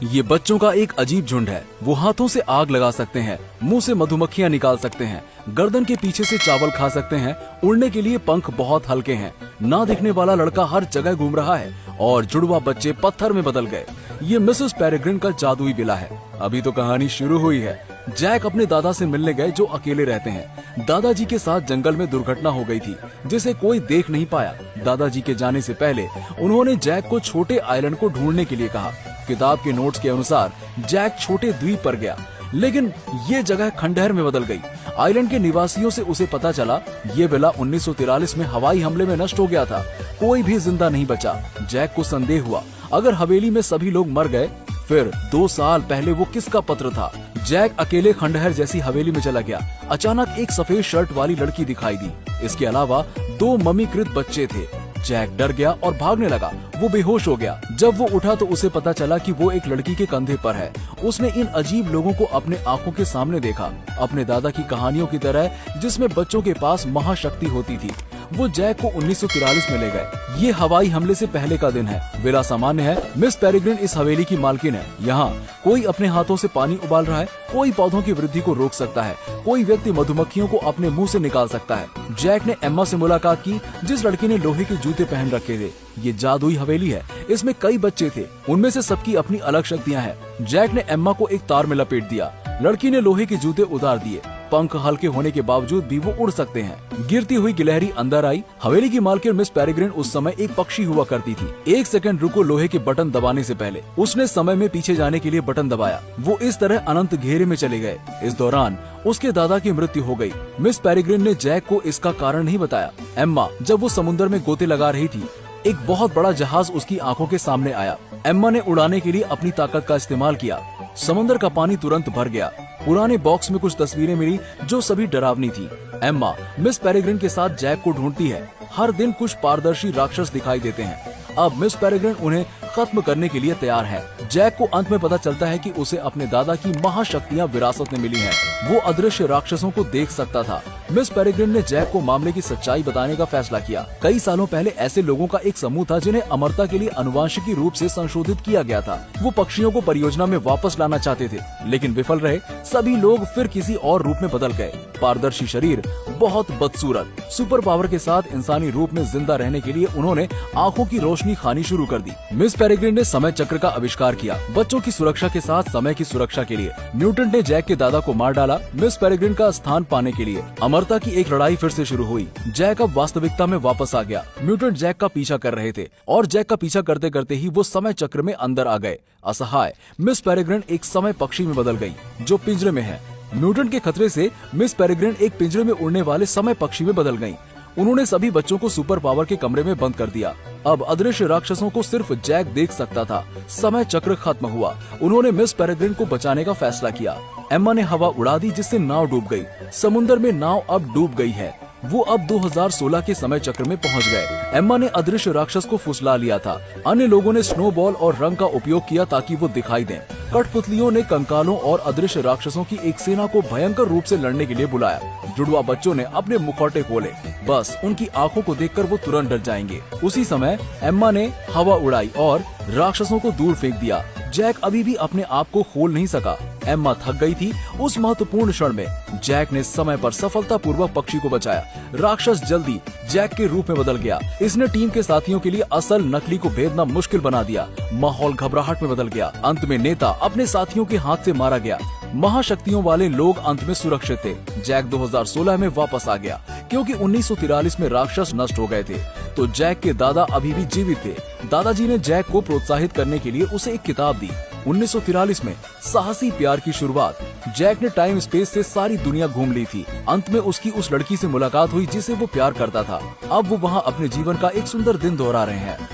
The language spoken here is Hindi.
ये बच्चों का एक अजीब झुंड है। वो हाथों से आग लगा सकते हैं, मुंह से मधुमक्खियां निकाल सकते हैं, गर्दन के पीछे से चावल खा सकते हैं, उड़ने के लिए पंख बहुत हल्के हैं। ना दिखने वाला लड़का हर जगह घूम रहा है और जुड़वा बच्चे पत्थर में बदल गए। ये मिसेस पेरेग्रिन का जादुई बिला है। अभी तो कहानी शुरू हुई है। जैक अपने दादा से मिलने गए जो अकेले रहते हैं। दादाजी के साथ जंगल में दुर्घटना हो गई थी जिसे कोई देख नहीं पाया। दादाजी के जाने से पहले उन्होंने जैक को छोटे आइलैंड को ढूंढने के लिए कहा। किताब के नोट्स के अनुसार जैक छोटे द्वीप पर गया, लेकिन ये जगह खंडहर में बदल गई। आइलैंड के निवासियों से उसे पता चला ये विला 1943 में हवाई हमले में नष्ट हो गया था। कोई भी जिंदा नहीं बचा। जैक को संदेह हुआ, अगर हवेली में सभी लोग मर गए फिर 2 साल पहले वो किसका पत्र था। जैक अकेले खंडहर जैसी हवेली में चला गया। अचानक एक सफेद शर्ट वाली लड़की दिखाई दी। इसके अलावा 2 ममीकृत बच्चे थे। जैक डर गया और भागने लगा। वो बेहोश हो गया। जब वो उठा तो उसे पता चला कि वो एक लड़की के कंधे पर है। उसने इन अजीब लोगों को अपने आंखों के सामने देखा, अपने दादा की कहानियों की तरह जिसमें बच्चों के पास महाशक्ति होती थी। वो जैक को 1943 में ले गए। ये हवाई हमले से पहले का दिन है। विला सामान्य है। मिस पेरेग्रिन इस हवेली की मालकिन है। यहाँ कोई अपने हाथों से पानी उबाल रहा है, कोई पौधों की वृद्धि को रोक सकता है, कोई व्यक्ति मधुमक्खियों को अपने मुंह से निकाल सकता है। जैक ने एम्मा से मुलाकात की जिस लड़की ने लोहे के जूते पहन रखे थे। ये जादुई हवेली है। इसमें कई बच्चे थे, उनमें से सबकी अपनी अलग शक्तियाँ हैं। जैक ने एम्मा को एक तार में लपेट दिया। लड़की ने लोहे के जूते उतार दिए। पंख हल्के होने के बावजूद भी वो उड़ सकते हैं। गिरती हुई गिलहरी अंदर आई। हवेली की मालकिन मिस पेरेग्रिन उस समय एक पक्षी हुआ करती थी। 1 सेकंड रुको लोहे के बटन दबाने से पहले। उसने समय में पीछे जाने के लिए बटन दबाया। वो इस तरह अनंत घेरे में चले गए। इस दौरान उसके दादा की मृत्यु हो गई। मिस पेरेग्रिन ने जैक को इसका कारण नहीं बताया। एम्मा जब वो समुद्र में गोते लगा रही थी, एक बहुत बड़ा जहाज उसकी आंखों के सामने आया। एम्मा ने उड़ाने के लिए अपनी ताकत का इस्तेमाल किया। समंदर का पानी तुरंत भर गया। पुराने बॉक्स में कुछ तस्वीरें मिली जो सभी डरावनी थी। एम्मा मिस पेरेग्रिन के साथ जैक को ढूंढती है। हर दिन कुछ पारदर्शी राक्षस दिखाई देते हैं। अब मिस पेरेग्रिन उन्हें खत्म करने के लिए तैयार है। जैक को अंत में पता चलता है कि उसे अपने दादा की महाशक्तियां विरासत में मिली हैं। वो अदृश्य राक्षसों को देख सकता था। मिस पेरेग्रिन ने जैक को मामले की सच्चाई बताने का फैसला किया। कई सालों पहले ऐसे लोगों का एक समूह था जिन्हें अमरता के लिए अनुवांशिकी रूप से संशोधित किया गया था। वो पक्षियों को परियोजना में वापस लाना चाहते थे, लेकिन विफल रहे। सभी लोग फिर किसी और रूप में बदल गए। पारदर्शी शरीर, बहुत बदसूरत। सुपर पावर के साथ इंसानी रूप में जिंदा रहने के लिए उन्होंने आंखों की रोशनी खानी शुरू कर दी। मिस पेरेग्रिन ने समय चक्र का आविष्कार किया, बच्चों की सुरक्षा के साथ समय की सुरक्षा के लिए। म्यूटेंट ने जैक के दादा को मार डाला, मिस पेरेग्रिन का स्थान पाने के लिए। अमरता की एक लड़ाई फिर से शुरू हुई। जैक अब वास्तविकता में वापस आ गया। म्यूटेंट जैक का पीछा कर रहे थे और जैक का पीछा करते करते ही वो समय चक्र में अंदर आ गए। असहाय मिस पेरेग्रिन एक समय पक्षी में बदल गई जो पिंजरे में है। म्यूटेंट के खतरे से मिस पेरेग्रिन एक पिंजरे में उड़ने वाले समय पक्षी में बदल गयी। उन्होंने सभी बच्चों को सुपर पावर के कमरे में बंद कर दिया। अब अदृश्य राक्षसों को सिर्फ जैक देख सकता था। समय चक्र खत्म हुआ। उन्होंने मिस पेरेग्रिन को बचाने का फैसला किया। एम्मा ने हवा उड़ा दी जिससे नाव डूब गई। समुद्र में नाव अब डूब गई है। वो अब 2016 के समय चक्र में पहुंच गए। एम्मा ने अदृश्य राक्षस को फुसला लिया था। अन्य लोगों ने स्नोबॉल और रंग का उपयोग किया ताकि वो दिखाई दें। कठपुतलियों ने कंकालों और अदृश्य राक्षसों की एक सेना को भयंकर रूप से लड़ने के लिए बुलाया। जुड़वा बच्चों ने अपने मुखौटे खोले। बस उनकी आंखों को देखकर वो तुरंत डर जाएंगे। उसी समय एम्मा ने हवा उड़ाई और राक्षसों को दूर फेंक दिया। जैक अभी भी अपने आप को खोल नहीं सका। एम्मा थक गई थी। उस महत्वपूर्ण क्षण में जैक ने समय पर सफलतापूर्वक पक्षी को बचाया। राक्षस जल्दी जैक के रूप में बदल गया। इसने टीम के साथियों के लिए असल नकली को भेदना मुश्किल बना दिया। माहौल घबराहट में बदल गया। अंत में नेता अपने साथियों के हाथ से मारा गया। महाशक्तियों वाले लोग अंत में सुरक्षित थे। जैक 2016 में वापस आ गया क्योंकि 1943 में राक्षस नष्ट हो गए थे। तो जैक के दादा अभी भी जीवित थे। दादाजी ने जैक को प्रोत्साहित करने के लिए उसे एक किताब दी। 1943 में साहसी प्यार की शुरुआत। जैक ने टाइम स्पेस से सारी दुनिया घूम ली थी। अंत में उसकी उस लड़की से मुलाकात हुई जिसे वो प्यार करता था। अब वो वहाँ अपने जीवन का एक सुंदर दिन दोहरा रहे हैं।